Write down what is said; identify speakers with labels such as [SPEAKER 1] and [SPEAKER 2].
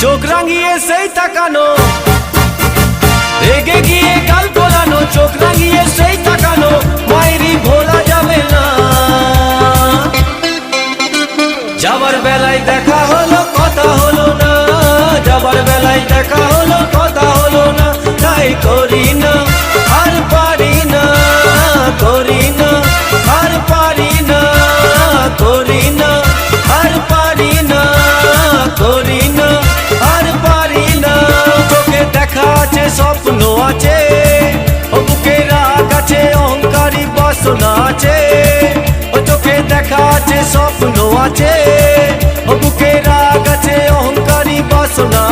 [SPEAKER 1] চোখ রাঙিয়ে সেই তাকানো, রেগে গিয়ে গাল গোলানো, চোখ রাঙিয়ে সেই তাকানো, মায়েরই ভোলা যাবে না। যাবার বেলায় দেখা হলো কথা হলো না, যাবার বেলায় দেখা হলো কথা হলো না, তাই করি না আর পারি না, করি না আর পারি না, করি না আর পারি না, করি না আর পারি না। চোখে দেখা আছে স্বপ্ন আছে, ও বুকে রাগ আছে অহংকারী বাসনা আছে, ও চোখে দেখা আছে স্বপ্ন আছে, ও বুকে রাগ আছে অহংকারী বাসনা